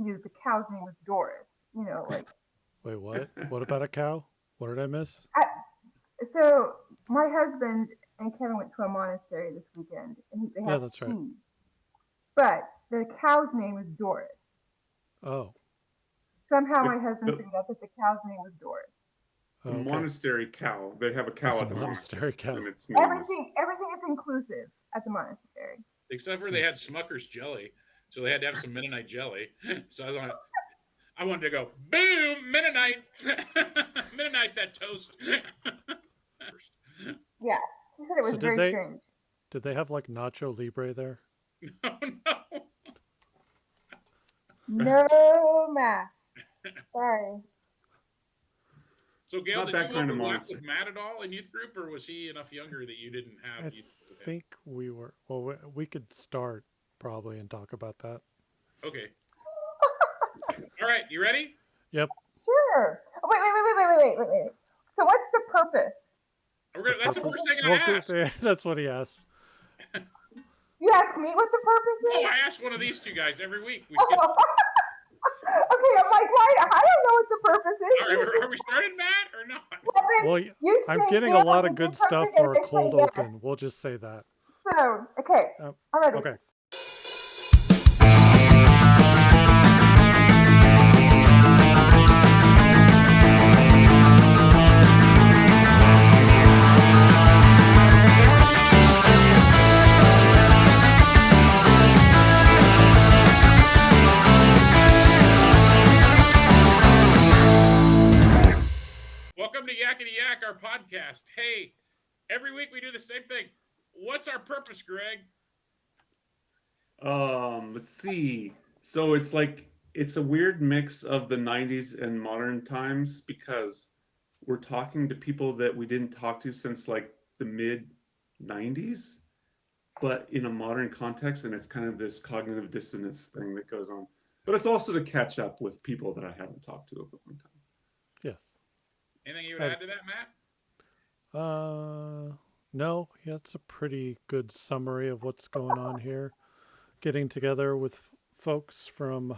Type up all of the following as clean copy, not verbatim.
knew the cow's name was Doris. Like. Wait, what? What about a cow? What did I miss? So my husband and Kevin went to a monastery this weekend, and they Yeah, have that's right. cheese. But the cow's name was Doris. Oh. Somehow my husband figured out that the cow's name was Doris. The monastery cow. They have a cow at the monastery. Cow. And its everything is inclusive at the monastery. Except for they had Smucker's jelly, so they had to have some Mennonite jelly. So I wanted to go, boom, Mennonite, Mennonite that toast. Yeah, he said it was very strange. Did they have like Nacho Libre there? No math. Sorry. So Gail, did you overlap with Matt at all in youth group, or was he enough younger that you didn't have youth group? I think we were. Well, we could start probably and talk about that. Okay. All right, you ready? Yep. Sure. Oh, wait. So what's the purpose? That's the first thing I asked. That's what he asked. You asked me what the purpose is? Oh, I ask one of these two guys every week. Okay, I'm like, why? I don't know what the purpose is. Are we started, Matt, or not? Well, I'm getting a lot of good stuff for a cold open. We'll just say that. So, okay. I'm ready. Okay. Welcome to Yac-ity Yac, our podcast. Hey, every week we do the same thing. What's our purpose, Greg? Let's see. So it's a weird mix of the 90s and modern times because we're talking to people that we didn't talk to since like the mid 90s, but in a modern context, and it's kind of this cognitive dissonance thing that goes on. But it's also to catch up with people that I haven't talked to over a long time. Yes. Anything you would add to that, Matt? No, that's a pretty good summary of what's going on here. Getting together with folks from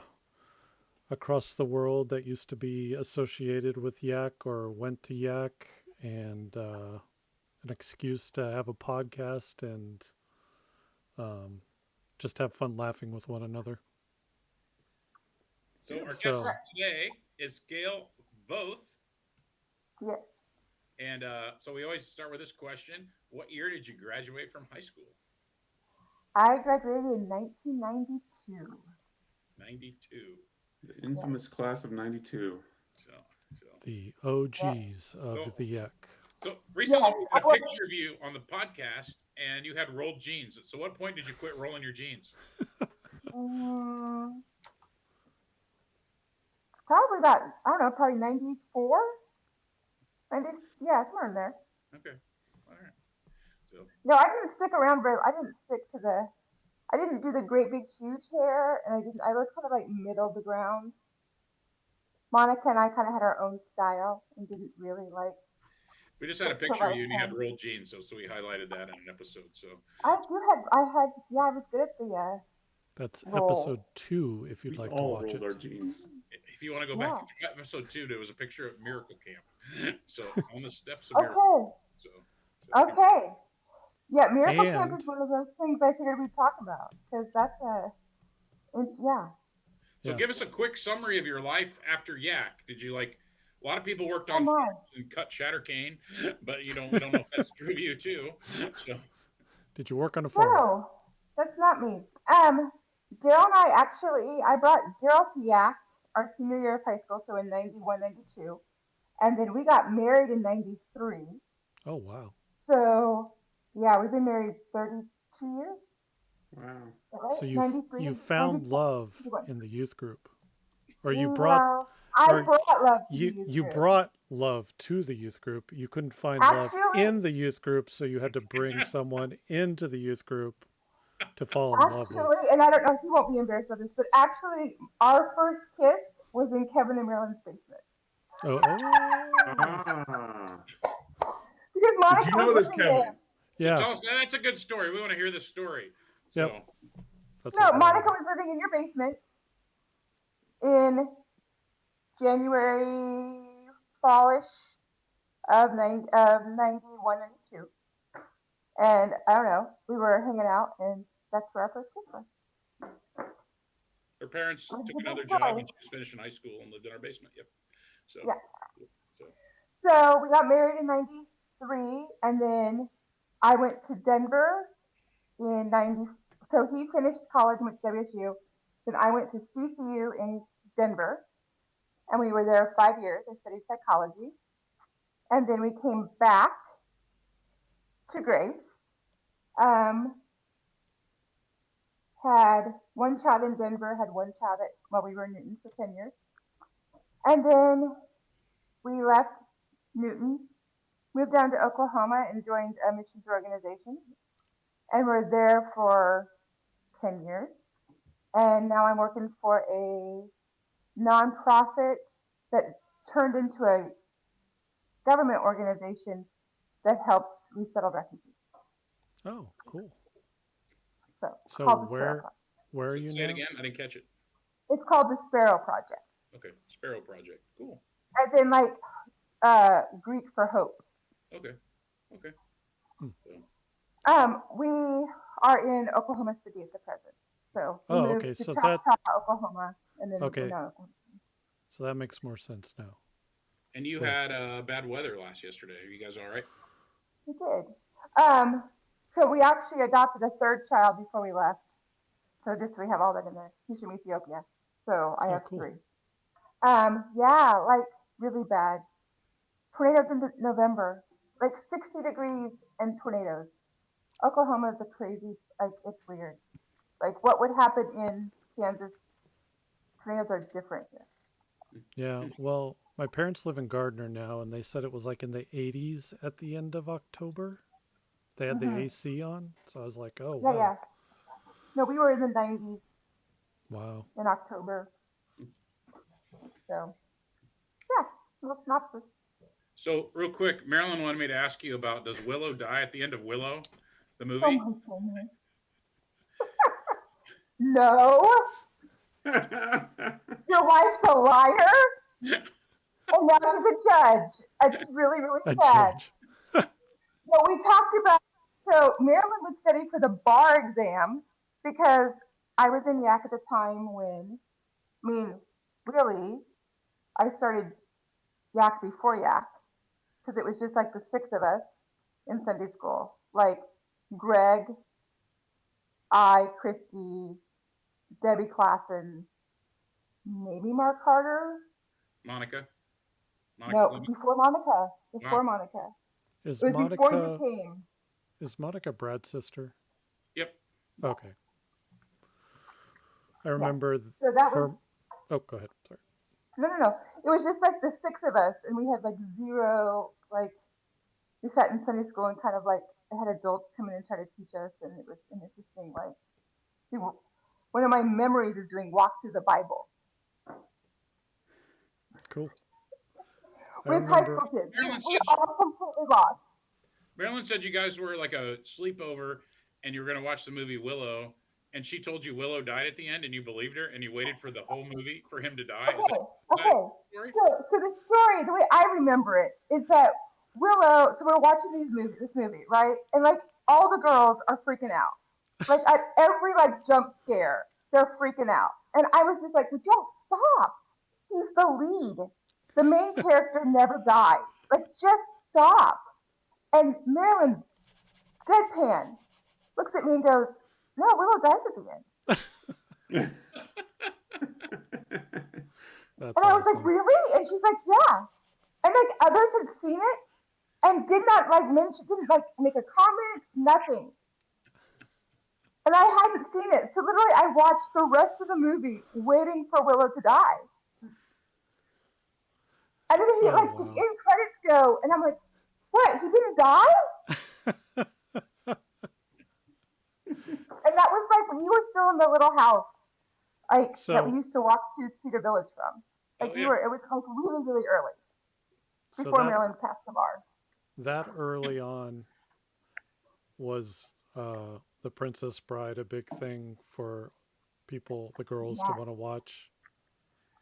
across the world that used to be associated with Yac or went to Yac, and an excuse to have a podcast and just have fun laughing with one another. So our guest today is Gail Voth. Yeah. And so we always start with this question. What year did you graduate from high school? I graduated in 1992. 92. The infamous class of 92. So the OGs of the Yac. So recently we got a picture of you on the podcast, and you had rolled jeans. So what point did you quit rolling your jeans? Probably about, I don't know, probably 94? Yeah, somewhere in there. Okay. All right. So. No, I didn't stick around I didn't do the great big huge hair, and I was kind of like middle of the ground. Monica and I kind of had our own style and didn't really like. We just had a picture of you and you had rolled jeans, so we highlighted that in an episode. So I was good at the That's episode 2, if you'd like to watch it. Our jeans. If you want to go back to episode 2, there was a picture of Miracle Camp. So on the steps of Miracle. Okay. Yeah, Miracle Camp is one of those things I figured we'd talk about because that's So give us a quick summary of your life after Yac. Did you a lot of people worked on farms and cut shatter cane, but we don't know if that's true of you too. So did you work on a farm? No, that's not me. Gail and I brought Gail to Yac our senior year of high school, so in 91, 92. And then we got married in 93. Oh, wow. So, yeah, we've been married 32 years. Wow. Right? So you found love in the youth group. Or you brought love to the youth group. You brought love to the youth group. You couldn't find love in the youth group, so you had to bring someone into the youth group to fall in love with. And I don't know if you won't be embarrassed about this, but actually our first kiss was in Kevin and Marilyn's basement. Because Monica Did you know this, Kevin? Yeah. So tell us, that's a good story. We want to hear this story. Yep. So. Monica was living in your basement in January, fallish of 91, 92. And I don't know, we were hanging out, and that's where our first kiss was. Her parents What took did another they job say? and she was finishing high school and lived in our basement. Yep. So, Yeah. so So we got married in 93, and then I went to Denver in 90. So he finished college and went to WSU. Then I went to CCU in Denver, and we were there 5 years. I studied psychology. And then we came back to Grace. Had one child in Denver, had one child while we were in Newton for 10 years. And then we left Newton, moved down to Oklahoma and joined a missions organization. And we're there for 10 years. And now I'm working for a nonprofit that turned into a government organization that helps resettle refugees. Oh, cool. So it's So called the Sparrow Project. where are you say it now? again. I didn't catch it. It's called the Sparrow Project. Okay. Sparrow Project. Cool. As in like Greek for hope. Okay. Okay. Hmm. So, We are in Oklahoma City at the present. So we moved okay. to So Choctaw, Oklahoma, and then Okay. we're now Oklahoma. So that makes more sense now. and you Well- had bad weather yesterday. Are you guys all right? We did. So we actually adopted a third child before we left. So just we have all that in there. He's from Ethiopia. So I have cool. 3. Yeah, like really bad. Tornadoes in November, like 60 degrees and tornadoes. Oklahoma is a crazy, like it's weird. Like what would happen in Kansas, tornadoes are different here. Yeah. Well, my parents live in Gardner now, and they said it was like in the 80s at the end of October. They had the AC on, so I was like, oh, Yeah, wow. yeah. No, we were in the 90s Wow. in October. So, yeah, well, synopsis. So, real quick, Marilyn wanted me to ask you about, does Willow die at the end of Willow, the movie? Oh my goodness. No. Your wife's a liar? And now she's a judge. It's really, really A sad. judge. Well, we talked about, so Marilyn would study for the bar exam because I was in Yac at the time when, really, I started Yac before Yac because it was just like the 6 of us in Sunday school. Like Greg, I, Christy, Debbie Klassen, maybe Mark Carter. Monica? No, Fleming? before Monica. Wow. Monica. Is It was before you Monica came. is Monica Brad's sister? Yep. Okay. I remember So that her. was Oh, go ahead. Sorry. no. It was just like the 6 of us, and we had like 0 like we sat in Sunday school and kind of like had adults come in and try to teach us, and it was an interesting like. One of my memories is doing walk through the Bible Cool. I with high remember. school kids. Marilyn We said all completely lost. Marilyn said you guys were like a sleepover and you were going to watch the movie Willow, and she told you Willow died at the end, and you believed her, and you waited for the whole movie for him to die. Is that Okay. the story? So the story, the way I remember it, is that Willow. So we're watching this movie, right? And like all the girls are freaking out. Like at every like jump scare, they're freaking out. And I was just like, would y'all stop? He's the lead. The main character never dies. Like just stop. And Marilyn, deadpan, looks at me and goes, no, Willow dies at the end. That's And I was awesome. like, really? And she's like, yeah. And like others had seen it and did not like mention, didn't like make a comment, nothing. And I hadn't seen it. So literally I watched the rest of the movie waiting for Willow to die. And then he wow. the end credits go and I'm like, what, he didn't die? And that was like when you were still in the little house, like that we used to walk to Cedar Village from. Like it was like really, really early. Before Marilyn passed the bar. That early on was The Princess Bride a big thing for people, the girls, to want to watch?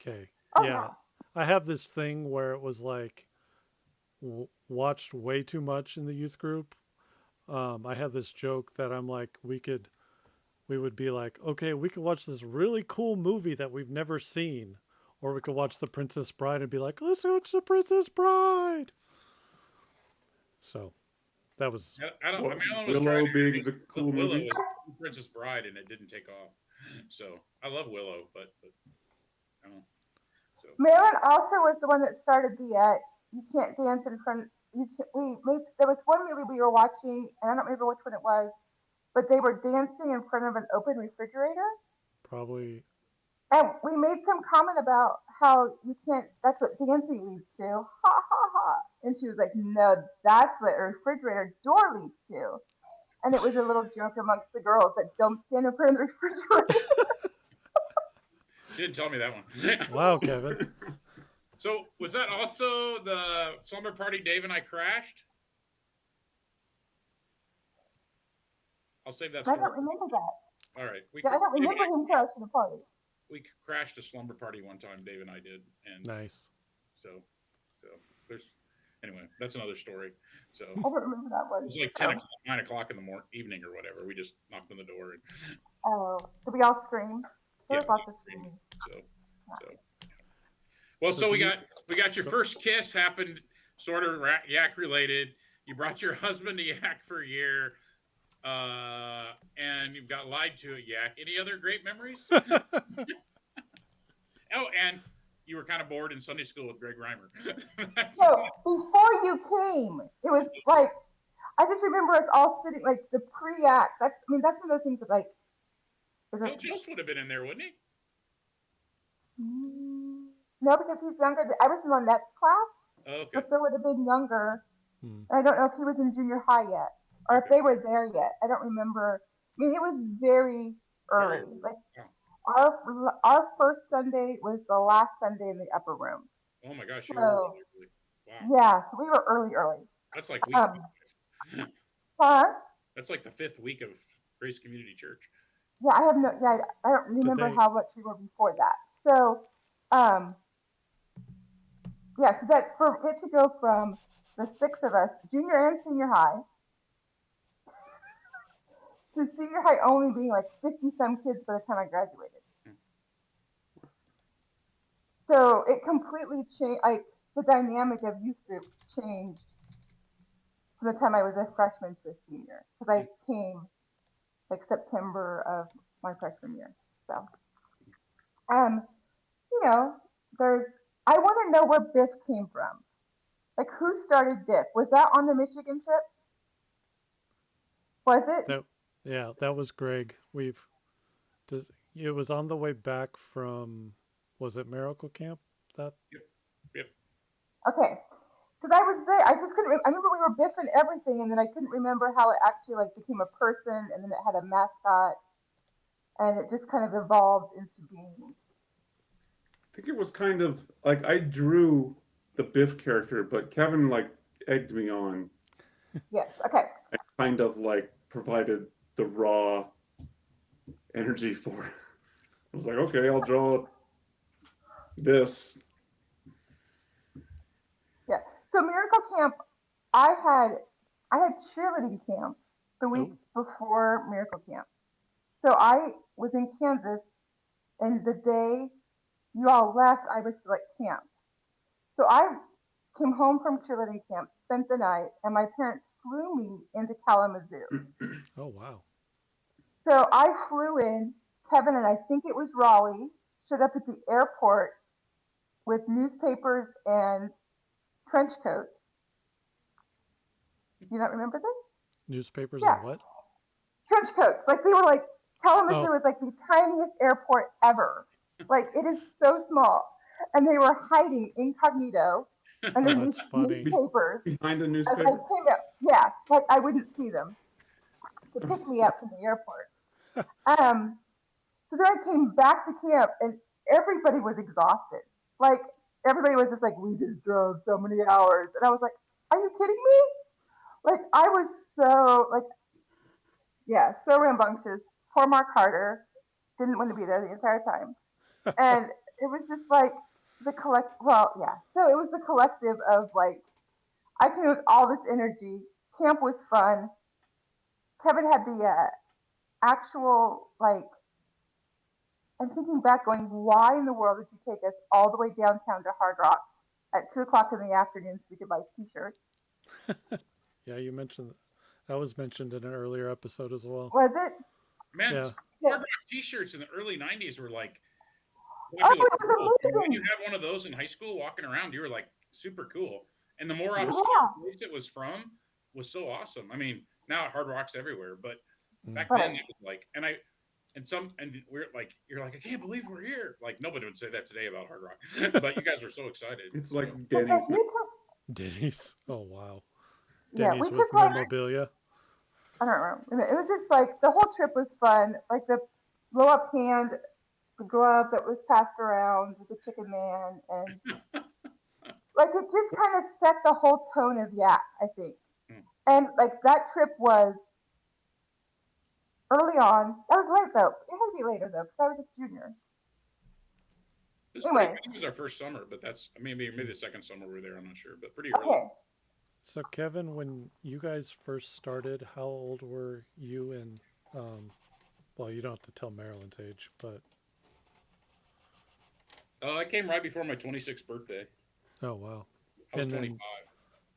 Okay. Oh Yeah. yeah. I have this thing where it was like watched way too much in the youth group. I had this joke that I'm like, we would be like, okay, we could watch this really cool movie that we've never seen, or we could watch The Princess Bride and be like, let's watch The Princess Bride. So that was I Well, mean, I was trying Willow to being introduce the cool Willow movie. as Princess Bride, and it didn't take off. So I love Willow, but I don't know. So Marilyn also was the one that started the you can't dance in front. You can't, we made there was one movie we were watching, and I don't remember which one it was, but they were dancing in front of an open refrigerator, probably. and we made some comment about how you can't. That's what dancing leads to. Ha ha ha! And she was like, "No, that's what a refrigerator door leads to." And it was a little joke amongst the girls that don't stand in front of the refrigerator. she didn't tell me that one. Wow, Kevin. So was that also the slumber party Dave and I crashed? I'll save that I story. don't remember that. All right, Yeah, I don't remember him crashing the party. we crashed a slumber party one time. Dave and I did, and Nice. so there's anyway. That's another story. So I don't remember that it one. was like 10 o'clock, 9 o'clock in the evening or whatever. We just knocked on the door and Oh, did we all scream? There yeah, was lots of screaming. so. Well, so we do you- got your first kiss happened sort of yak related. You brought your husband to Yak for a year, and you've got lied to at Yak. Any other great memories? Oh, and you were kind of bored in Sunday school with Greg Reimer. So before you came, it was like I just remember us all sitting like the pre-act. That's one of those things that like. Phil Jost would have been in there, wouldn't he? No, because he's younger. I was in the next class, Oh, okay. so Phil would have been younger. Hmm. I don't know if he was in junior high yet, or if they were there yet. I don't remember. I mean, it was very early. Like our first Sunday was the last Sunday in the upper room. Oh my gosh, you So were really early. Wow. yeah, so we were early. That's like week Um, 5. huh? That's like the 5th week of Grace Community Church. Yeah, I have no. Yeah, I don't remember how much we were before that. So, yeah, so that for it to go from the 6 of us, junior and senior high, to senior high only being like 50 some kids by the time I graduated. So it completely changed. Like the dynamic of youth group changed from the time I was a freshman to a senior because I came like September of my freshman year. So, you know, I want to know where Biff came from. Like, who started Biff? Was that on the Michigan trip? Was it? That was Greg. It was on the way back from, was it Miracle Camp? Yep. Okay. Because I was there. I just couldn't. I remember we were biffing everything, and then I couldn't remember how it actually like became a person, and then it had a mascot, and it just kind of evolved into being. I think it was kind of like I drew the Biff character, but Kevin like egged me on. Yes. Okay. I kind of like provided the raw energy for it. I was like, okay, I'll draw this. Yeah. So Miracle Camp, I had cheerleading camp the week before Miracle Camp. So I was in Kansas, and the day you all left, I was still at camp. So I came home from cheerleading camp, spent the night, and my parents flew me into Kalamazoo. Oh, wow. So I flew in, Kevin and I think it was Raleigh, showed up at the airport with newspapers and trench coats. Do you not remember this? Newspapers Yeah. and what? Trench coats. Like they were like, Kalamazoo was like the tiniest airport ever. Like it is so small. And they were hiding incognito underneath newspapers. Behind a As I newspaper? came up, yeah, like I wouldn't see them to pick me up from the airport. So then I came back to camp and everybody was exhausted. Like everybody was just like, we just drove so many hours. And I was like, are you kidding me? Like I was so like, yeah, so rambunctious. Poor Mark Carter didn't want to be there the entire time. And it was just like the well, yeah. So it was the collective of like I came with all this energy. Camp was fun. Kevin had the actual like I'm thinking back going, why in the world did you take us all the way downtown to Hard Rock at 2 o'clock in the afternoon so we could buy t-shirts? Yeah, you mentioned that was mentioned in an earlier episode as well. Was it? Man, Yeah. Hard Rock T-shirts in the early '90s were like Oh, popular. it was When you amazing. had one of those in high school, walking around, you were like super cool. And the more obscure Yeah. place it was from was so awesome. I mean, now Hard Rock's everywhere, but back Right. then it was like, and we're like, you're like, I can't believe we're here. Like nobody would say that today about Hard Rock, but you guys were so excited. It's so. like But Denny's. you took, Denny's. Oh wow. yeah, Denny's we with took like memorabilia. I don't remember. It was just like the whole trip was fun. Like the blow up hand, the glove that was passed around with the chicken man, and like it just kind of set the whole tone of Yak, I think. And like that trip was early on. That was late though. It had to be later though, because I was a junior. It was Anyway. I think it was our first summer, but that's maybe the second summer we were there. I'm not sure, but pretty early. Okay. So Kevin, when you guys first started, how old were you and well, you don't have to tell Marilyn's age, but I came right before my 26th birthday. oh wow. I was And 25.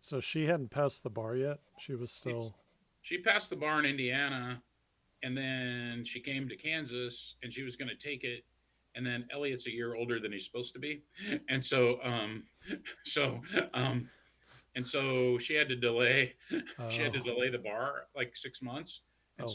So she hadn't passed the bar yet. She was still. She passed the bar in Indiana, and then she came to Kansas, and she was going to take it. And then Elliot's a year older than he's supposed to be, and so she had to delay. She had to delay the bar like 6 months, and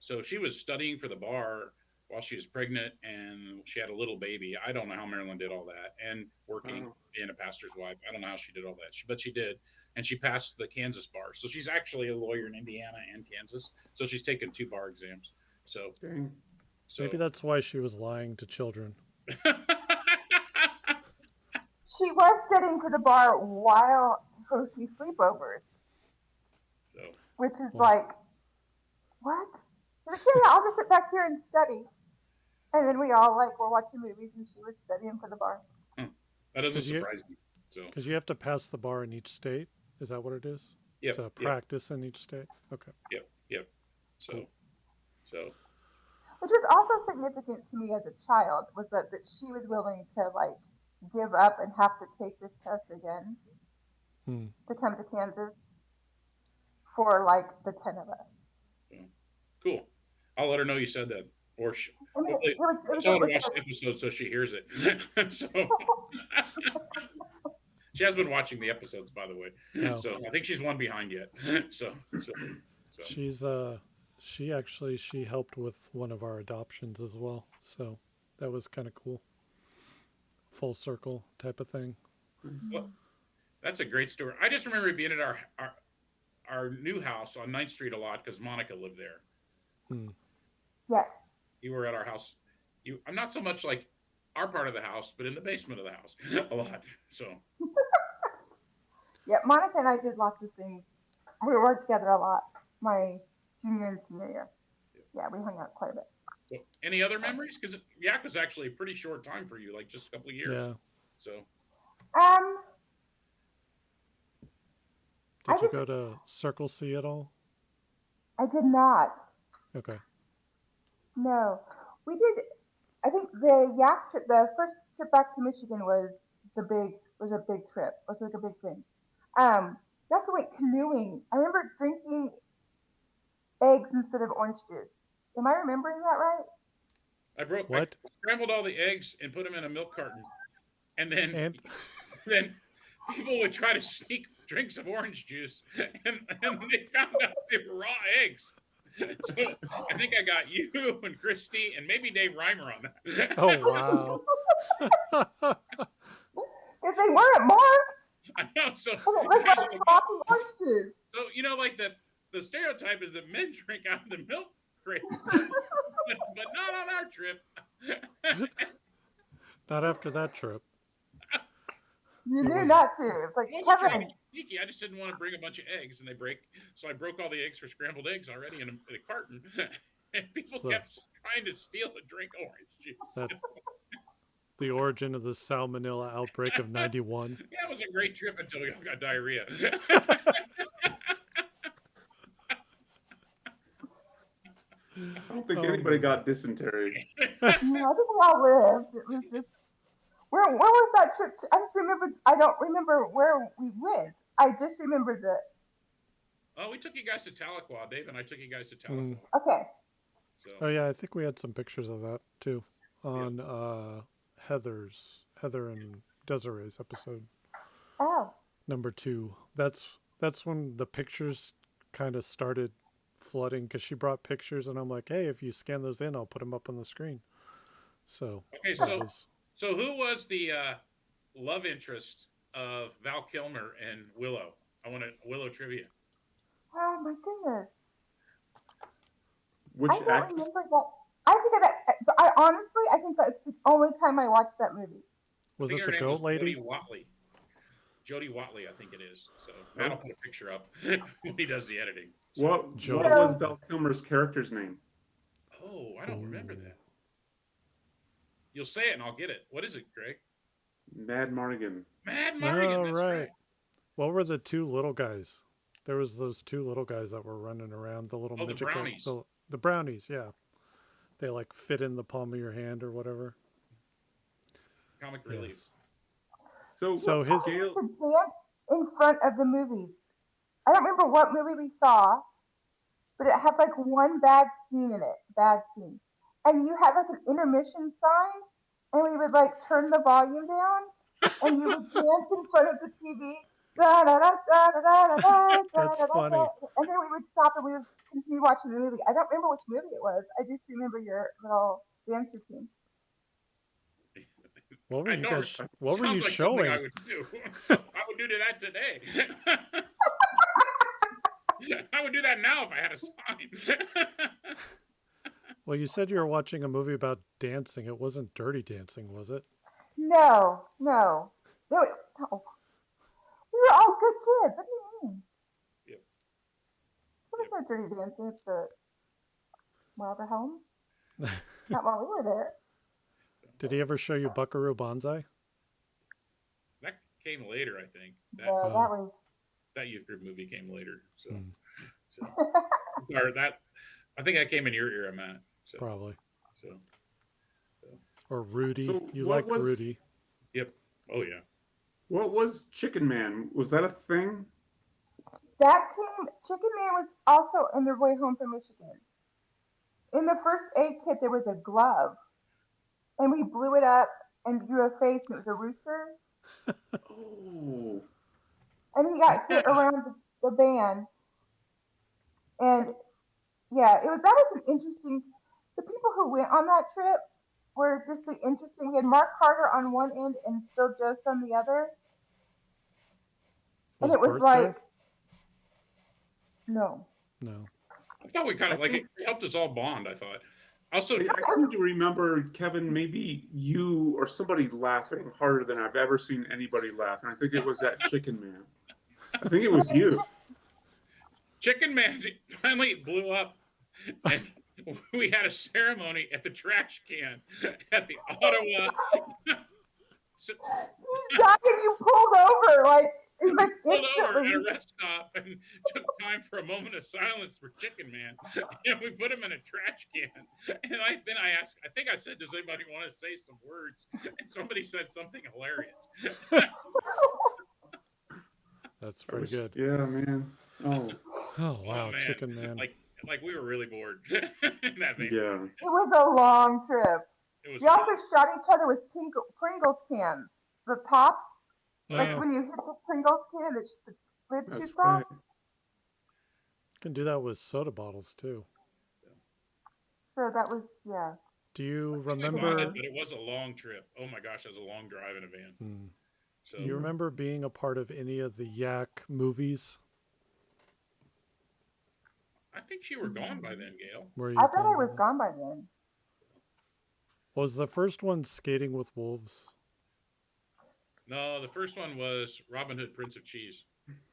so she was studying for the bar while she was pregnant, and she had a little baby. I don't know how Marilyn did all that, and working, being a pastor's wife. I don't know how she did all that, but she did, and she passed the Kansas bar. So she's actually a lawyer in Indiana and Kansas. So she's taken 2 bar exams. So, so maybe that's why she was lying to children. She was sitting to the bar while hosting sleepovers, which is like, what? She's like, yeah, I'll just sit back here and study. And then we all like were watching movies, and she was studying for the bar. That doesn't surprise me. So because you have to pass the bar in each state, is that what it is? Yeah. To practice in each state. Okay. Yep. So, which was also significant to me as a child was that she was willing to like give up and have to take this test again to come to Kansas for like the 10 of us. Cool. I'll let her know you said that, or hopefully tell her to watch the episode so she hears it. So she has been watching the episodes, by the way. Oh. So I think she's one behind yet. So she's she helped with one of our adoptions as well. So that was kind of cool. Full circle type of thing. Well, that's a great story. I just remember being at our new house on 9th Street a lot because Monica lived there. Yes. You were at our house. I'm not so much like our part of the house, but in the basement of the house a lot. So. Yeah, Monica and I did lots of things. We were together a lot. My junior and senior year. Yeah, we hung out quite a bit. So, any other memories? Because Yac was actually a pretty short time for you, like just a couple of years. Yeah. So. Did you go to Circle C at all? I did not. Okay. No, we did. I think the Yac trip, the first trip back to Michigan was a big trip. It was like a big thing. That's when we went canoeing. I remember drinking eggs instead of orange juice. Am I remembering that right? I scrambled all the eggs and put them in a milk carton, and then people would try to sneak drinks of orange juice, and they found out they were raw eggs. So I think I got you and Christy and maybe Dave Reimer on that. Oh wow! If they weren't marked. I know. So like the stereotype is that men drink out of the milk crate, but not on our trip. Not after that trip. You knew not to. It's like Kevin. Sneaky. I just didn't want to bring a bunch of eggs and they break. So I broke all the eggs for scrambled eggs already in a carton. and people So kept trying to steal a drink of orange juice. that the origin of the salmonella outbreak of '91. Yeah, it was a great trip until we all got diarrhea. I don't think Oh, anybody man. got dysentery. No, I think we all lived. It was just where was that trip? I just remember. I don't remember where we went. I just remember the. Oh, we took you guys to Tahlequah. Dave and I took you guys to Tahlequah. Mm. Okay. So Oh yeah, I think we had some pictures of that too on Heather and Desiree's episode Oh. number 2. That's when the pictures kind of started flooding because she brought pictures and I'm like, hey, if you scan those in, I'll put them up on the screen. So okay, so who was the love interest of Val Kilmer and Willow? I want a Willow trivia. Oh my goodness. Which I don't actress? remember that. I think that. I honestly, I think that's the only time I watched that movie. was I think it her the name was goat lady? Jodie Watley, I think it is. So Matt will put a picture up when he does the editing. So, What Jodie. was Val Kilmer's character's name? oh, I don't remember that. You'll say it and I'll get it. What is it, Greg? Mad Mardigan. Mad Mardigan. Oh, That's right. What were the 2 little guys? There was those 2 little guys that were running around, the little Oh, the midget brownies. the brownies, yeah. They like fit in the palm of your hand or whatever. Comic relief. Yes. So his Gail. To dance in front of the movies. I don't remember what movie we saw, but it had like one bad scene in it. Bad scene. And you had like an intermission sign, and we would like turn the volume down, and you would dance in front of the TV. Da, da, da, da, da, da, da, That's da, da, funny. and then we would stop and we would continue watching the movie. I don't remember which movie it was. I just remember your little dance routine. What were I you know. guys? What were you Sounds like showing? something I would do. So I would do that today. I would do that now if I had a sign. Well, you said you were watching a movie about dancing. It wasn't Dirty Dancing, was it? No. No. No. We were all good kids. What do you mean? Yep. What was that Dirty Dancing? It's the Wilder Home? Not while we were there. Did he ever show you Buckaroo Banzai? That came later, I think. No, that was. That youth group movie came later. So, Mm. or that I think that came in your era, Matt. So, Probably. So. Or Rudy. So You what liked was- Rudy. Yep. Oh yeah. What was Chicken Man? Was that a thing? Chicken Man was also on their way home from Michigan. In the first aid kit, there was a glove. And we blew it up and drew a face, and it was a rooster. Oh. And he got hit around the band. And yeah, that was an interesting. The people who went on that trip were just the interesting. We had Mark Carter on one end and Phil Jost on the other. And it was Bert like, there? no. No. I thought we kind of like it helped us all bond. I thought. Also, I seem to remember, Kevin, maybe you or somebody laughing harder than I've ever seen anybody laugh. And I think it was that Chicken Man. I think it was you. Chicken Man finally blew up, and we had a ceremony at the trash can at the Ottawa. You died and you pulled over, like, it was Pulled over at a instantly. rest stop and took time for a moment of silence for Chicken Man. And we put him in a trash can. And then I asked, I think I said, does anybody want to say some words? And somebody said something hilarious. That's pretty good. Yeah, man. Oh, Oh, wow. Oh, man. Chicken Man. Like we were really bored in that van. yeah. It was a long trip. It was We also shot each other with Pringles cans. The tops, like Oh, when you hit the Pringles can, the lid That's shoots off. right. can do that with soda bottles too. So that was, yeah. Do you But remember? it was a long trip. Oh my gosh, it was a long drive in a van. Hmm. So Do you remember being a part of any of the Yak movies? I think you were gone by then, Gail. Where you I thought I gone? was gone by then. Was the first one Skating with Wolves? No, the first one was Robin Hood, Prince of Cheese.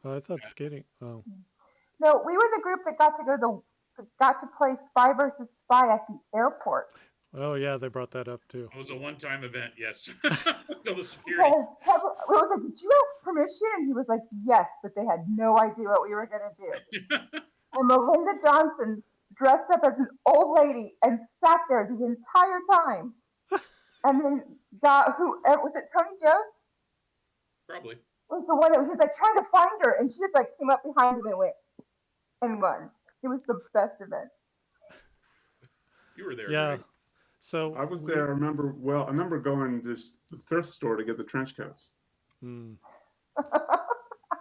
Oh, I thought skating. Oh, No, we were the group that got to go to got to play Spy versus Spy at the airport. Oh yeah, they brought that up too. It was a one-time event, yes. Until the security. Because Kevin, we was like, did you ask permission? And he was like, yes, but they had no idea what we were going to do. And Melinda Johnson dressed up as an old lady and sat there the entire time. And then was it Tony Jones? Probably. Was the one that was like trying to find her, and she just like came up behind him and went and won. It was the best event. You were there. Yeah. Right? So I was there. I remember going to the thrift store to get the trench coats.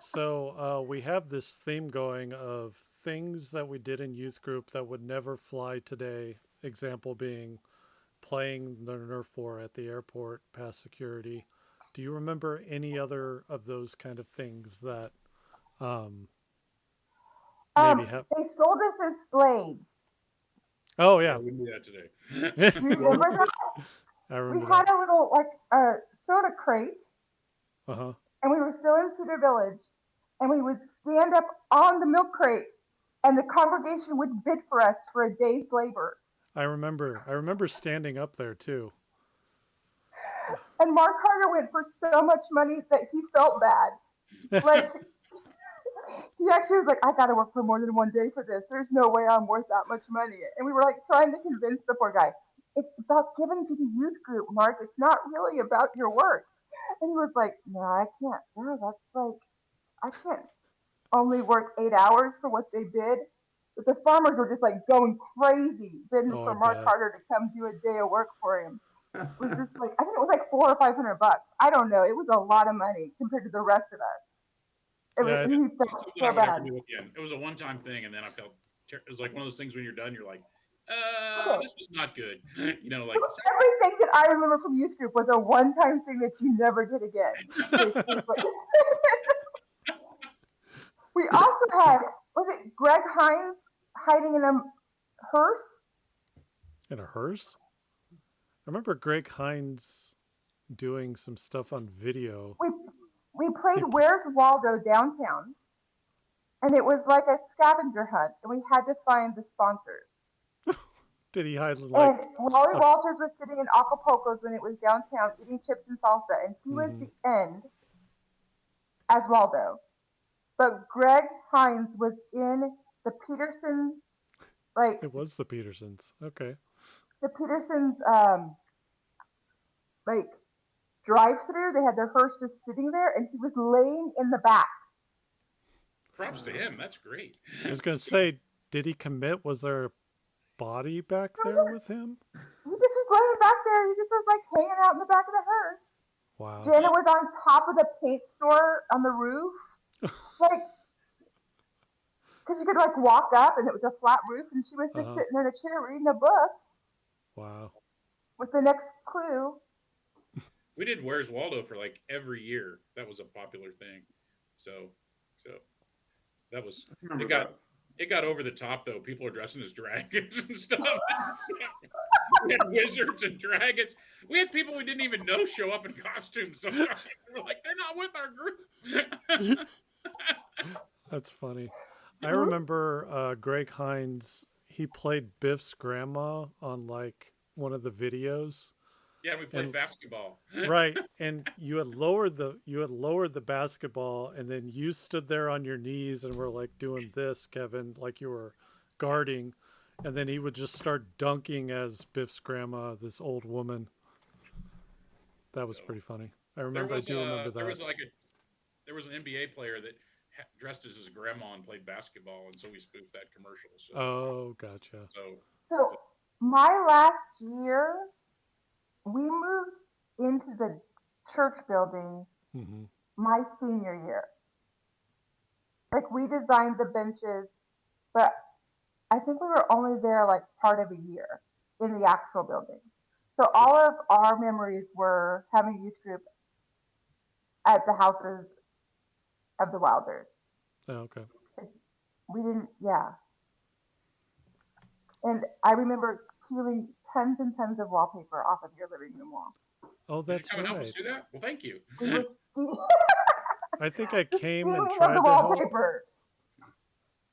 So we have this theme going of things that we did in youth group that would never fly today. Example being playing the Nerf war at the airport past security. Do you remember any other of those kind of things that maybe have? They sold us as slaves. Oh yeah, we knew that today. Remember that? I remember. We had a little soda crate. Uh-huh. And we were still in Cedar Village, and we would stand up on the milk crate, and the congregation would bid for us for a day's labor. I remember standing up there too. And Mark Carter went for so much money that he felt bad. Like he actually was like, I gotta work for more than one day for this. There's no way I'm worth that much money. And we were like trying to convince the poor guy, it's about giving to the youth group, Mark. It's not really about your work. And he was like, no, I can't. No, that's like, I can't only work 8 hours for what they did. But the farmers were just like going crazy bidding for Mark Carter to come do a day of work for him. It was just like, I think it was like $400 or $500. I don't know. It was a lot of money compared to the rest of us. He felt so bad. It was a one-time thing, and then I felt it was like one of those things when you're done, you're like, this was not good. You know, like everything that I remember from youth group was a one-time thing that you never did again. We also had, was it Greg Hines hiding in a hearse? In a hearse? I remember Greg Hines doing some stuff on video. We played Where's Waldo downtown, and it was like a scavenger hunt, and we had to find the sponsors. Did he hide like? And Wally Walters was sitting in Acapulco's when it was downtown eating chips and salsa, and he was the end as Waldo. But Greg Hines was in the Petersons, like it was the Petersons. Okay. The Petersons, like drive-through. They had their hearse just sitting there, and he was laying in the back. Props to him. That's great. I was gonna say, did he commit? Was there a body back there with him? He just was laying back there. He just was like hanging out in the back of the hearse. Wow. Janet was on top of the paint store on the roof. Like, because you could like walk up and it was a flat roof, and she was just sitting in a chair reading a book. Wow. With the next clue. We did Where's Waldo for like every year. That was a popular thing. So that was it got over the top though. People are dressing as dragons and stuff. We had wizards and dragons. We had people we didn't even know show up in costumes sometimes. We're like, they're not with our group. That's funny. I remember Greg Hines, he played Biff's grandma on like one of the videos. Yeah, we played basketball. Right. And you had lowered the basketball, and then you stood there on your knees and were like doing this, Kevin, like you were guarding, and then he would just start dunking as Biff's grandma, this old woman. That was pretty funny. I remember that. There was an NBA player that dressed as his grandma and played basketball, and so we spoofed that commercial. So. Oh, gotcha. So my last year, we moved into the church building my senior year. Like, we designed the benches, but I think we were only there like part of a year in the actual building. So all of our memories were having youth group at the houses of the Wilders. Oh, okay. We didn't, yeah. And I remember peeling tons and tons of wallpaper off of your living room wall. Oh, that's right. Help us do that? Well, thank you. I think I came and tried to help.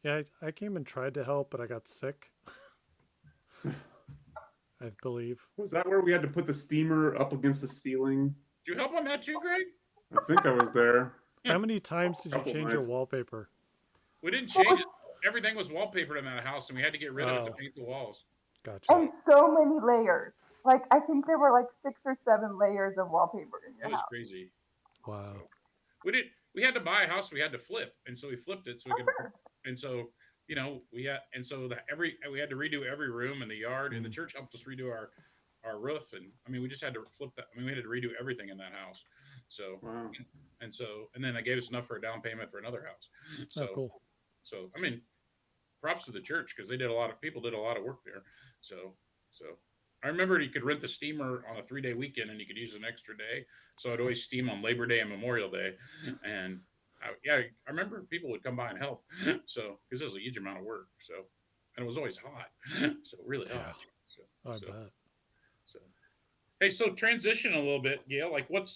Yeah, I came and tried to help, but I got sick, I believe. Was that where we had to put the steamer up against the ceiling? Did you help on that too, Greg? I think I was there. How many times did A you couple change your nights. wallpaper? We didn't change it. Everything was wallpapered in that house, and we had to get rid of it to Oh, paint the walls. gotcha. And so many layers. Like I think there were like 6 or 7 layers of wallpaper in It your was house. crazy. Wow. So we had to buy a house we had to flip, and so we flipped it so we could, and so we had to redo every room in the yard, and the church helped us redo our roof, and I mean we just had to flip that. I mean we had to redo everything in that house. So Wow. and then they gave us enough for a down payment for another house. Oh, cool. So I mean, props to the church because people did a lot of work there. So I remember you could rent the steamer on a 3-day weekend and you could use an extra day. So I'd always steam on Labor Day and Memorial Day, and I remember people would come by and help. So because it was a huge amount of work. So and it was always hot, so really hot. Yeah, I bet. So hey, so transition a little bit, Gail. Like what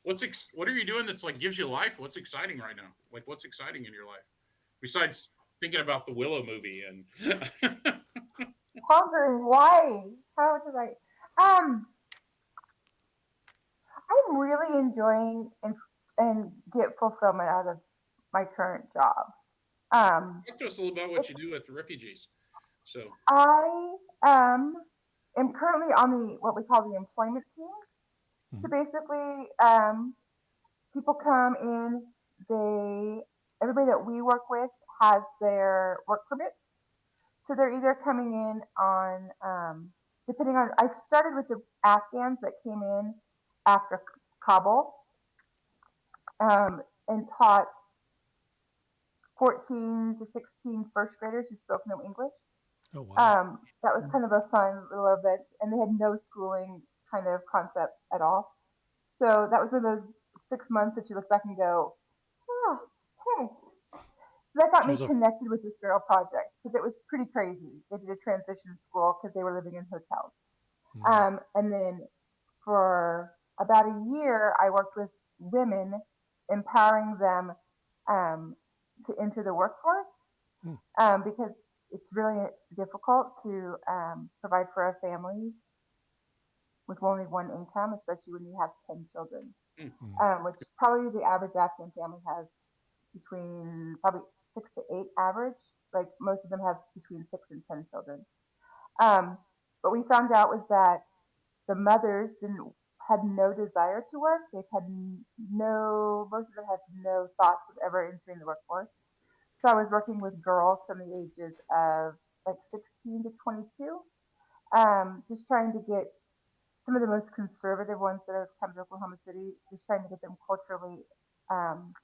are you doing that's like gives you life? What's exciting right now? Like what's exciting in your life besides thinking about the Willow movie and Pondering why? How did I? I'm really enjoying and get fulfillment out of my current job. talk to us a little about what you do with refugees. So I am currently on the what we call the employment team. So basically, people come in. Everybody that we work with has their work permit. So they're either coming in on, depending on. I started with the Afghans that came in after Kabul, and taught 14 to 16 first graders who spoke no English. Oh, wow. That was kind of a fun little event, and they had no schooling kind of concepts at all. So that was one of those 6 months that you look back and go, oh, hey. So that got me She's a connected with this girl project because it was pretty crazy. They did a transition school because they were living in hotels. And then for about a year, I worked with women, empowering them to enter the workforce because it's really difficult to provide for a family with only one income, especially when you have 10 children, which probably the average Afghan family has between probably 6 to 8 average. Like most of them have between 6 and 10 children. But we found out was that the mothers had no desire to work. They've had most of them had no thoughts of ever entering the workforce. So I was working with girls from the ages of like 16 to 22, just trying to get some of the most conservative ones that have come to Oklahoma City, just trying to get them culturally um,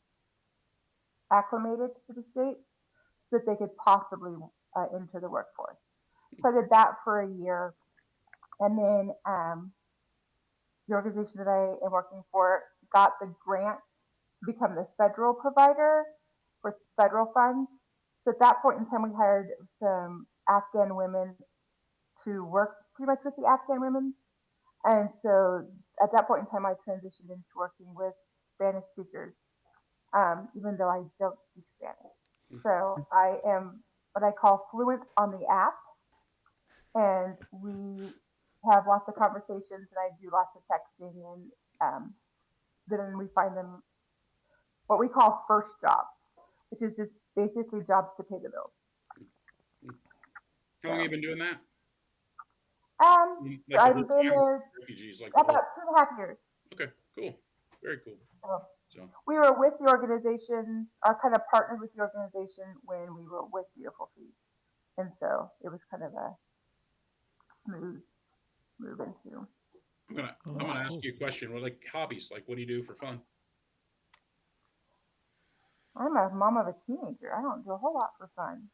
acclimated to the state so that they could possibly enter the workforce. So I did that for a year. And then the organization that I am working for got the grant to become the federal provider for federal funds. So at that point in time, we hired some Afghan women to work pretty much with the Afghan women. And so at that point in time, I transitioned into working with Spanish speakers, even though I don't speak Spanish. So I am what I call fluent on the app, and we have lots of conversations, and I do lots of texting, and then we find them what we call first jobs, which is just basically jobs to pay the bills. how long have you been doing that? So I've been there refugees, like about 2.5 years. Okay, cool, very cool. So we were with the organization, or kind of partnered with the organization when we were with Beautiful Feet, and so it was kind of a smooth move into. I'm gonna ask you a question. What like hobbies? Like what do you do for fun? I'm a mom of a teenager. I don't do a whole lot for fun.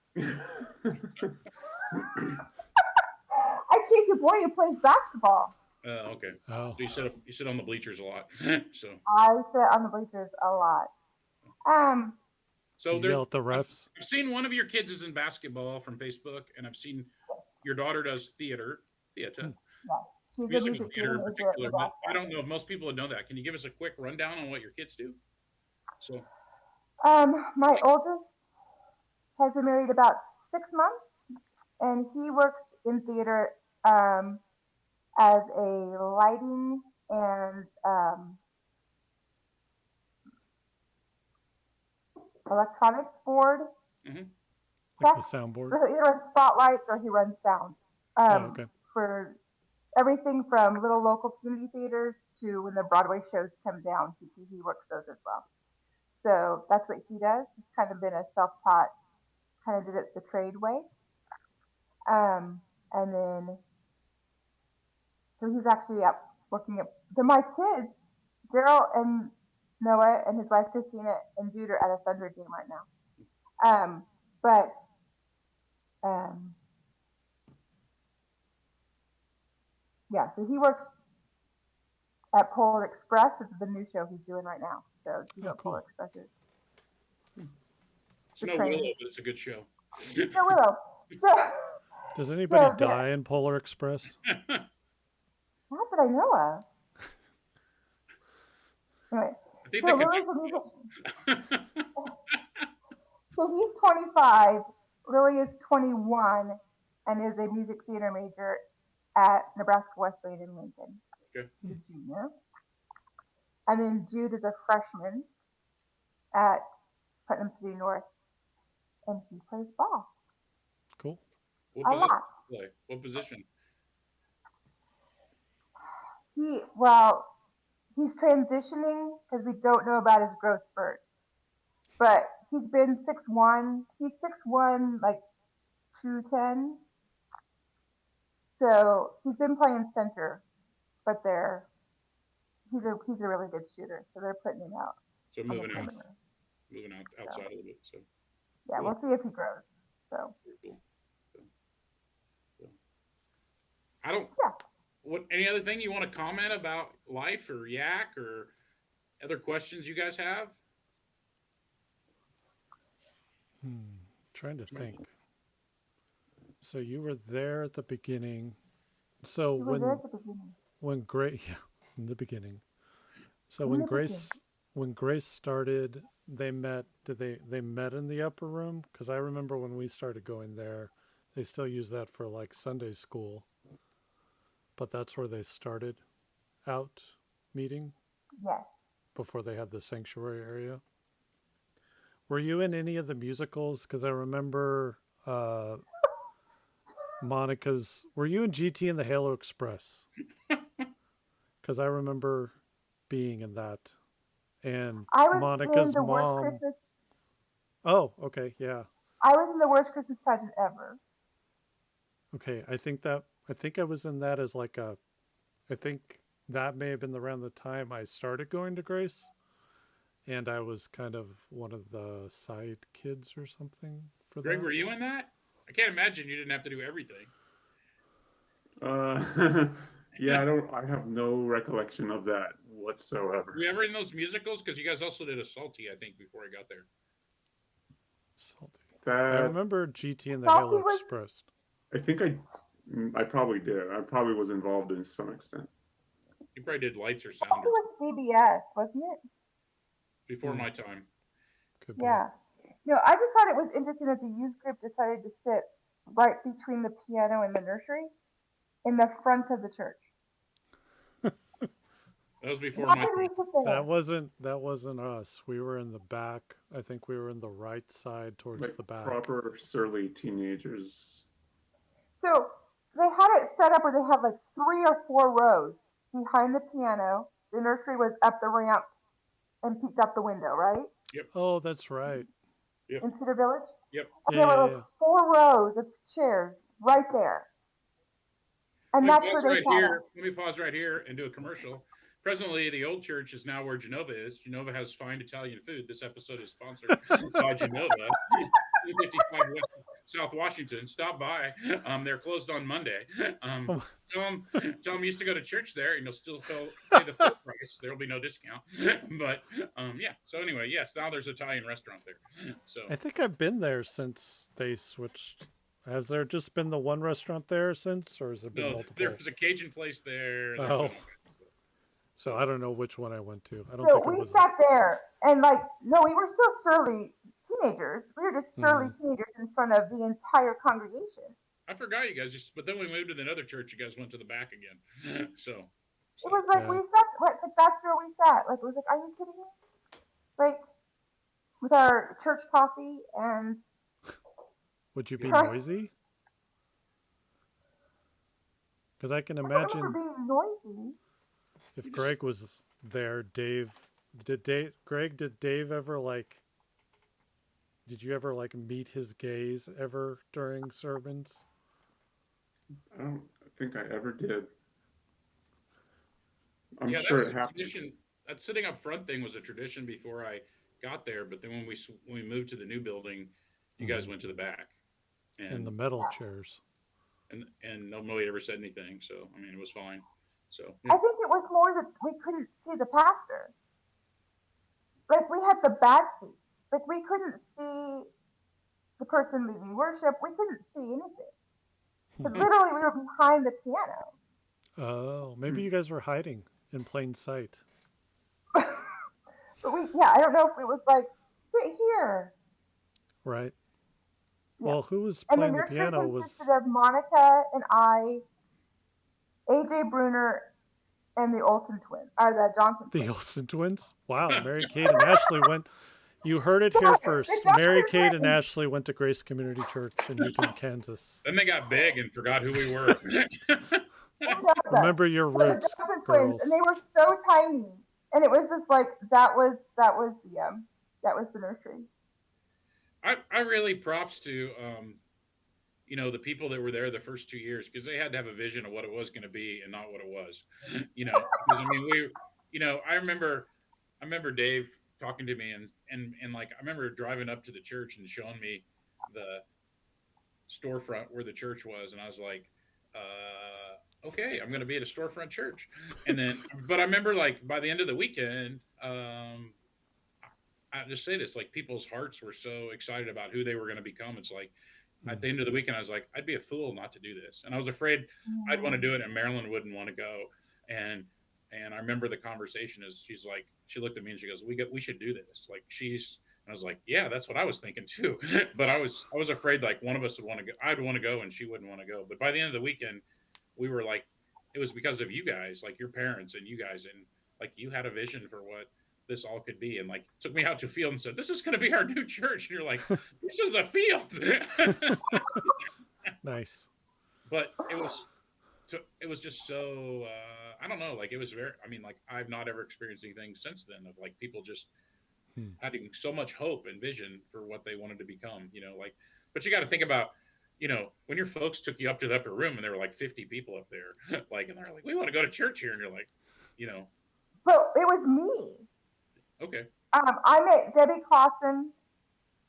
I chase a boy who plays basketball. Okay. Oh. So you sit on the bleachers a lot. So I sit on the bleachers a lot. So you yell at the refs. I've seen one of your kids is in basketball from Facebook, and I've seen your daughter does theater. Yeah, Musical theater in particular. But I don't know if most people would know that. Can you give us a quick rundown on what your kids do? So my oldest has been married about 6 months, and he works in theater um, as a lighting and electronics board Hmm. Like tech. the soundboard. So he runs spotlights or he runs sound Oh, okay. for everything from little local community theaters to when the Broadway shows come down. He works those as well. So that's what he does. He's kind of been a self-taught, kind of did it the trade way. And then, so he's actually up working at, then my kids, Gerald and Noah and his wife Christina and Jude are at a Thunder game right now. But um, yeah, so he works at Polar Express. This is the new show he's doing right now. So you know what cool. Polar Express is. It's The no train. Willow, but it's a good show. No Willow. So, Does anybody yeah. die in Polar Express? Not that I know of. Anyway, I think so they Lily's a music. could. So he's 25. Lily is 21, and is a music theater major at Nebraska Wesleyan in Lincoln. Okay. She's a junior. And then Jude is a freshman at Putnam City North, and he plays ball Cool. What a position lot. do you play? What position? He's transitioning because we don't know about his growth spurt. But he's been 6'1". He's 6'1", like 210. So he's been playing center, but he's a really good shooter. So they're putting him out So on the moving out, perimeter. outside So a little bit. So yeah, cool. we'll see if he grows. So Very cool. So I don't. yeah. What? Any other thing you want to comment about life or Yac or other questions you guys have? Trying to think. So you were there at the beginning. So He was there at the beginning. when Grace, yeah, in the beginning. So In when the Grace started, they met. Did they met in the upper room? Because I remember when we started going there, they still use that for like Sunday school. But that's where they started out meeting Yes. before they had the sanctuary area. Were you in any of the musicals? Because I remember Monica's. Were you in GT and the Halo Express? Because I remember being in that. And I was Monica's in the worst mom. Christmas. Oh, okay, yeah. I was in the worst Christmas present ever. Okay, I think I was in that as like a. I think that may have been around the time I started going to Grace. And I was kind of one of the side kids or something for Greg, that. were you in that? I can't imagine you didn't have to do everything. Yeah, I have no recollection of that whatsoever. Were you ever in those musicals? Because you guys also did a Salty, I think, before I got there. Salty. I remember GT and the Halo Express. I think I probably did. I probably was involved in some extent. You probably did lights or It sound was CBS, wasn't it? before my time. Could be. Yeah. No, I just thought it was interesting that the youth group decided to sit right between the piano and the nursery in the front of the church. That was before Why my did we time. sit there? That wasn't us. We were in the back. I think we were in the right side towards Like the back. proper surly teenagers. So they had it set up where they had like 3 or 4 rows behind the piano. The nursery was up the ramp and peeked out the window, right? Oh, that's right. In Cedar Village? Yep. And there were like 4 rows of chairs right there. And that's where they sat. Let me pause right here and do a commercial. Presently, the old church is now where Genova is. Genova has fine Italian food. This episode is sponsored by Genova, 255 West South Washington. Stop by. They're closed on Monday. Tell them you used to go to church there, and you'll still pay the full price. There will be no discount. But yeah. So anyway, yes. Now there's an Italian restaurant there. So I think I've been there since they switched. Has there just been the one restaurant there since, or has it been multiple? There was a Cajun place there. Oh. So I don't know which one I went to. I don't so think it we was. sat there, and like, no, we were still surly teenagers. We were just surly teenagers in front of the entire congregation. I forgot you guys. But then we moved to another church. You guys went to the back again. So it was like we sat. Like that's where we sat. Like it was like, are you kidding me? Like with our church coffee and. Would you be noisy? Because I can imagine. I don't remember being noisy. If Greg was there, Did Dave ever like? Did you ever like meet his gaze ever during sermons? I don't think I ever did. I'm yeah, sure that was it a happened. tradition. That sitting up front thing was a tradition before I got there. But then when we moved to the new building, you guys went to the back. And in the metal chairs. And nobody ever said anything. So I mean, it was fine. So I think it was more that we couldn't see the pastor. Like we had the back seat. Like we couldn't see the person leading worship. We couldn't see anything. But literally, we were behind the piano. Oh, maybe you guys were hiding in plain sight. But I don't know if it was like, sit here. Right. Yeah. Well, who was playing the piano consisted of Monica and I, AJ Bruner, and the Olsen twins, or the Johnson twins. The Olsen twins? Wow, Mary Kate and Ashley went. You heard it here first. Mary Kate and Ashley went to Grace Community Church in Newton, Kansas. Then they got big and forgot who we were. Remember your roots, girls. And they were so tiny, and it was just like that was the nursery. I really props to the people that were there the first 2 years, because they had to have a vision of what it was going to be and not what it was. Because I mean I remember Dave talking to me and like I remember driving up to the church and showing me the storefront where the church was, and I was like, okay, I'm going to be at a storefront church. And then, but I remember like by the end of the weekend, I just say this, like people's hearts were so excited about who they were going to become. It's like at the end of the weekend, I was like, I'd be a fool not to do this. And I was afraid I'd want to do it and Marilyn wouldn't want to go. And I remember the conversation is she looked at me and she goes, we should do this. Like and I was like, yeah, that's what I was thinking too. But I was afraid like one of us would want to go. I'd want to go and she wouldn't want to go. But by the end of the weekend, we were like, it was because of you guys, like your parents and you guys. And like, you had a vision for what this all could be, and like took me out to a field and said, this is going to be our new church. And you're like, this is the field. Nice. But it was just so I don't know, like it was very, I mean, like I've not ever experienced anything since then of like people just having so much hope and vision for what they wanted to become, like, but you got to think about, when your folks took you up to the upper room and there were like 50 people up there, like, and they're like, we want to go to church here. And you're like, Well, it was me. Okay. I met Debbie Clausen.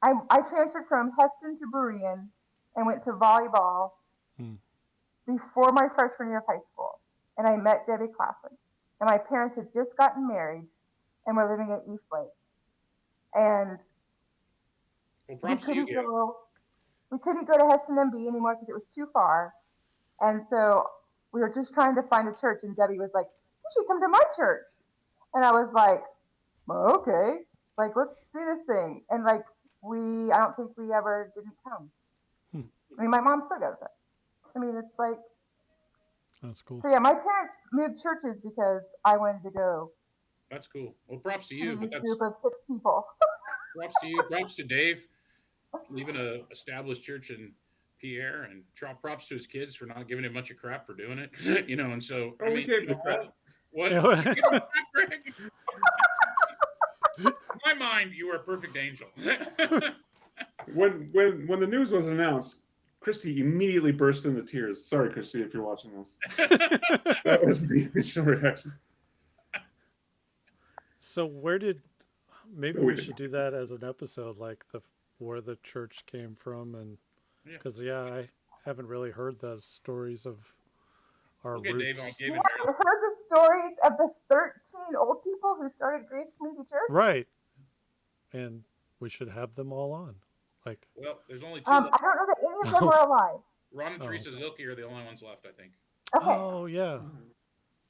I transferred from Heston to Berean and went to volleyball before my freshman year of high school. And I met Debbie Clausen. And my parents had just gotten married and were living at East Lake. And props to you, Gail. We couldn't go to Heston MB anymore because it was too far. And so we were just trying to find a church. And Debbie was like, you should come to my church. And I was like, well, okay, like, let's do this thing. And like, I don't think we ever didn't come. I mean, my mom still goes there. I mean, it's like, that's cool. So yeah, my parents moved churches because I wanted to go. That's cool. Well, props to you. But that's group of 6 people. Props to you. Props to Dave, leaving a established church in Pierre, and props to his kids for not giving him much of crap for doing it. And so I mean, gave the crap. What? Greg? In my mind, you were a perfect angel. When the news was announced, Christy immediately burst into tears. Sorry, Christy, if you're watching this. That was the initial reaction. So maybe we should do that as an episode, like where the church came from, and because I haven't really heard the stories of our roots. Dave, you haven't heard the stories of the 13 old people who started Grace Community Church? Right. And we should have them all on. Like, well, there's only 2. I don't know that any of them are alive. Ron and Teresa Zilke are the only ones left, I think. Okay. Oh, yeah.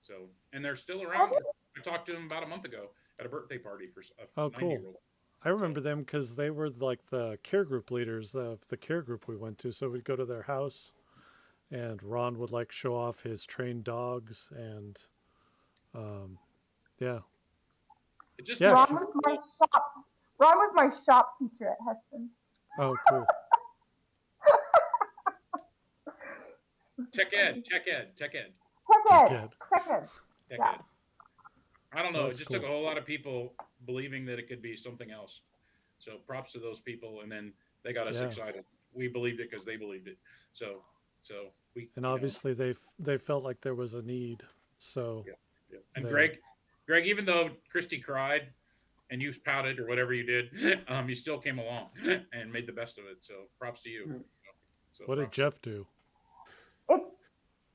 So, and they're still around. I talked to them about a month ago at a birthday party for a 90-year-old. I remember them because they were like the care group leaders of the care group we went to. So we'd go to their house, and Ron would like show off his trained dogs, and um, yeah, It just yeah. took Ron was my shop. Ron was my shop teacher at Heston. Oh, cool. tech ed. Tech ed. Tech ed. Tech ed. Tech Yeah. ed. I don't know. That's It just cool. took a whole lot of people believing that it could be something else. So props to those people, and then they got us Yeah. excited. We believed it because they believed it. So we And obviously they felt like there was a need. So yeah. And they, Greg, even though Christy cried and you pouted or whatever you did, you still came along and made the best of it. So props to you. So what did Jeff do? It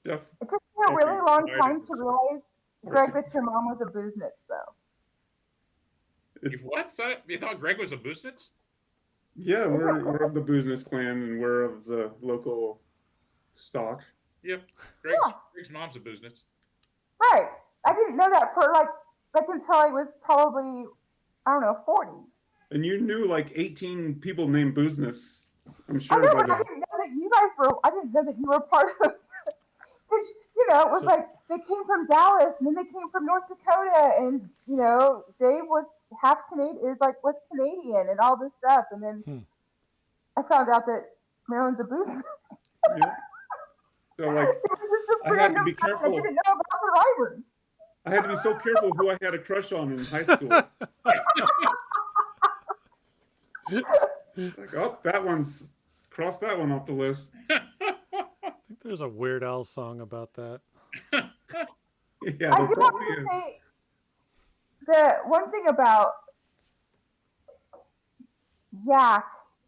Jeff, it took me a really long time to realize, Greg, Greg, that your mom was a booznitz, though. What? You thought Greg was a Booznitz? yeah, we're of the Business Clan, and we're of the local stock. Yep. Greg's mom's a Booznitz. Right. I didn't know that for like until I was probably, I don't know, 40. And you knew like 18 people named Business, I'm I sure. know, By but I then. didn't know that you guys were. I didn't know that you were part of. Because it was So- like they came from Dallas, and then they came from North Dakota, and Dave was half Canadian, was Canadian, and all this stuff, and then I found out that Maryland's a booster. Yeah. So like, I had to be careful. I didn't know about the Ivers. I had to be so careful who I had a crush on in high school. Like, oh, cross that one off the list. I think there's a Weird Al song about that. Yeah, I there do have probably to is. say the one thing about Yac,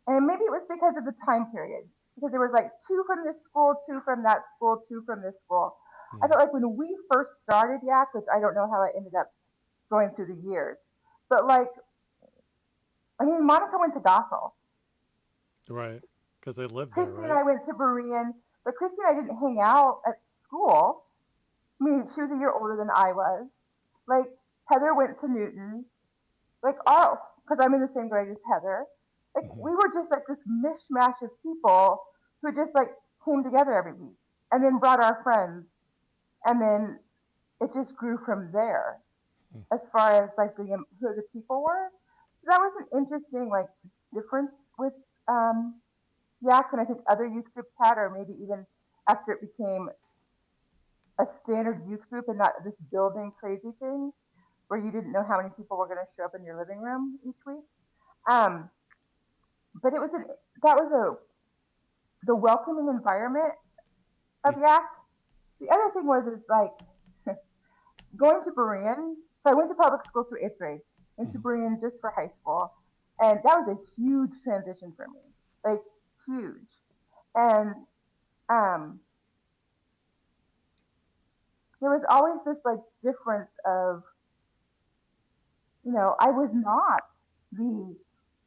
and maybe it was because of the time period, because there was like 2 from this school, 2 from that school, 2 from this school. I felt like when we first started Yac, which I don't know how it ended up going through the years, but like, I mean, Monica went to Gothel. Right. Because they lived there, Christy right? and I went to Berean, but Christy and I didn't hang out at school. I mean, she was a year older than I was. Like, Heather went to Newton. Like, because I'm in the same grade as Heather. Like, we were just like this mishmash of people who just like came together every week and then brought our friends. And then it just grew from there as far as like who the people were. So that was an interesting like difference with Yac, and I think other youth groups had, or maybe even after it became a standard youth group and not this building crazy thing where you didn't know how many people were going to show up in your living room each week. But that was the welcoming environment of Yac. The other thing was like going to Berean. So I went to public school through 8th grade, went to Berean just for high school, and that was a huge transition for me, like huge. And there was always this like difference of, I was not the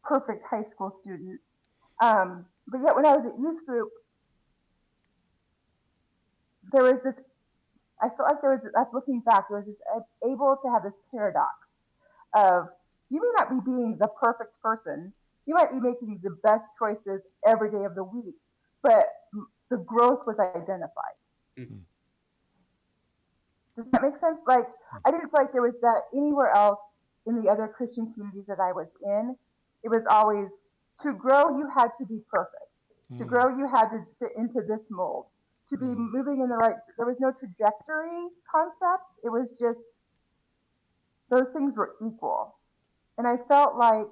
perfect high school student, but yet when I was at youth group, there was this. I felt like looking back, there was this able to have this paradox of you may not be being the perfect person, you might be making the best choices every day of the week, but the growth was identified. Mm-hmm. Does that make sense? Like, I didn't feel like there was that anywhere else in the other Christian communities that I was in. It was always, to grow, you had to be perfect. To grow, you had to fit into this mold. To be moving in the right, there was no trajectory concept. It was just, those things were equal. And I felt like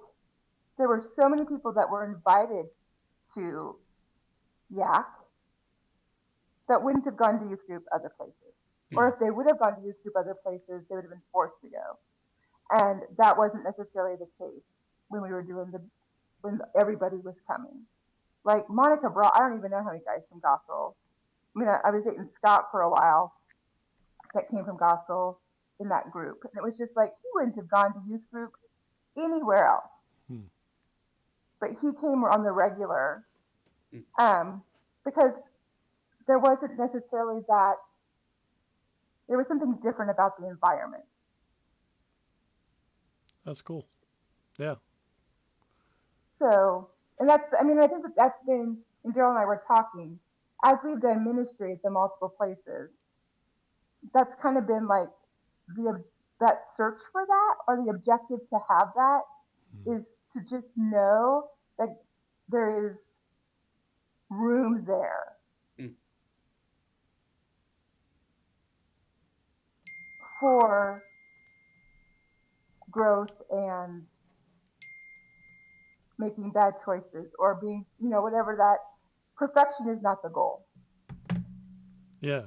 there were so many people that were invited to Yac that wouldn't have gone to youth group other places. Or if they would have gone to youth group other places, they would have been forced to go. And that wasn't necessarily the case when we were doing when everybody was coming. Like Monica brought, I don't even know how many guys from Gospel. I mean, I was dating Scott for a while that came from Gospel in that group. And it was just like, he wouldn't have gone to youth group anywhere else. But he came on the regular because there wasn't necessarily that, there was something different about the environment. That's cool. Yeah. So, and that's, I mean, I think that's been, and Daryl and I were talking, as we've done ministry at the multiple places, that's kind of been like the that search for that, or the objective to have that, is to just know that there is room there Mm. for growth and making bad choices, or being, whatever that, perfection is not the goal. Yeah,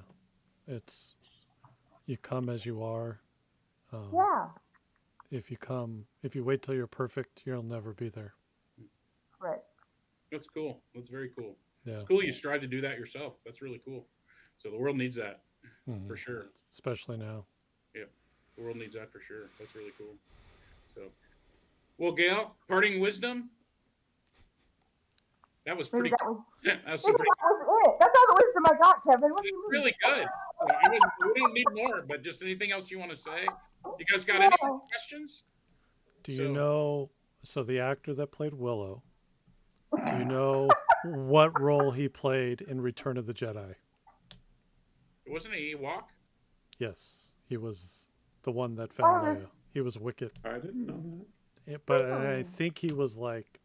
it's you come as you are. Yeah, If you wait till you're perfect, you'll never be there. right. That's cool. That's very cool. Yeah. It's cool you strive to do that yourself. That's really cool. So the world needs that for sure. Especially now. Yeah, the world needs that for sure. That's really cool. So, well, Gail, parting wisdom. That was pretty. That was, That was maybe pretty. that was it. That's all the wisdom I got, Kevin. What do you mean? Really good. We don't need more, but just anything else you want to say? You guys got any questions? Do you know? So the actor that played Willow. Do you know what role he played in Return of the Jedi? It wasn't an Ewok. Yes, he was the one that found Leia. He was Wicket. I didn't know that. But I think he was like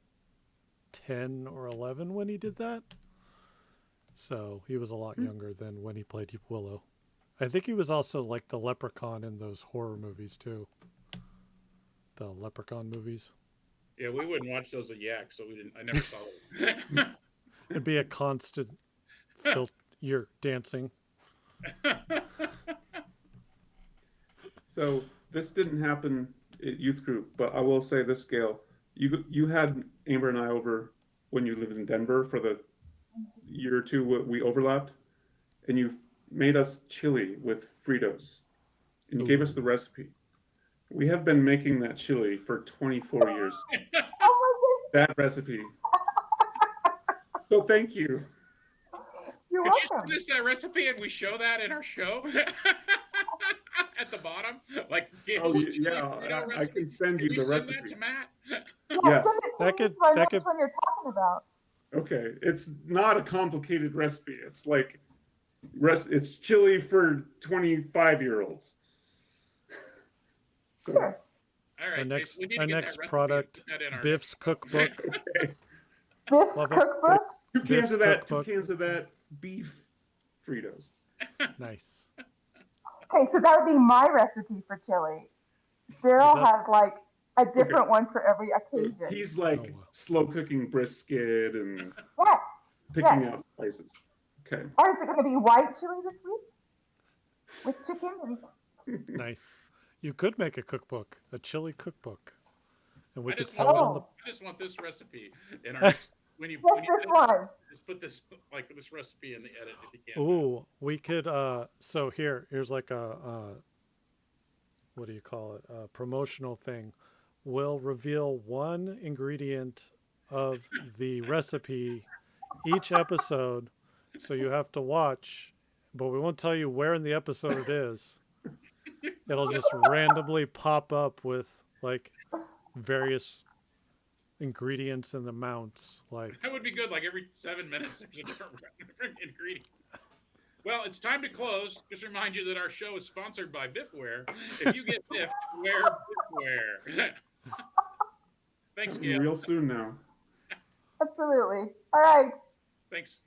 10 or 11 when he did that. So he was a lot younger than when he played Willow. I think he was also like the leprechaun in those horror movies too. The leprechaun movies. Yeah, we wouldn't watch those at Yak, so I never saw those. It'd be a constant you're dancing. So this didn't happen at youth group, but I will say this, Gail. You had Amber and I over when you lived in Denver for the year or two we overlapped, and you made us chili with Fritos, and you gave us the recipe. We have been making that chili for 24 years. That recipe. So thank you. You're Could welcome. you send us that recipe and we show that in our show? At the bottom? Like, yeah, I can send you the recipe. Send that to Matt? Yes. That could one you're talking about. Okay, it's not a complicated recipe. It's like it's chili for 25-year-olds. So, Sure. All right. Our next product, Biff's cookbook. Okay. Biff's cookbook? Two cans of that beef Fritos. Nice. Okay, so that would be my recipe for chili. Daryl has like a different one for every occasion. He's like slow cooking brisket and Yeah. picking out spices. Okay. Or is it going to be white chili this week with chicken? Nice. You could make a cookbook, a chili cookbook, and we could I sell it on the. I just want this recipe in our next, when you just put this this recipe in the edit if you can. Ooh, we could. So here's like a what do you call it? A promotional thing. We'll reveal one ingredient of the recipe each episode, so you have to watch, but we won't tell you where in the episode it is. It'll just randomly pop up with like various ingredients and amounts. Like that would be good. Like every 7 minutes, there's a different ingredient. Well, it's time to close. Just remind you that our show is sponsored by Biffware. If you get biffed, wear Biffware. Thanks, Gail. Real soon now. Absolutely. All right. Thanks.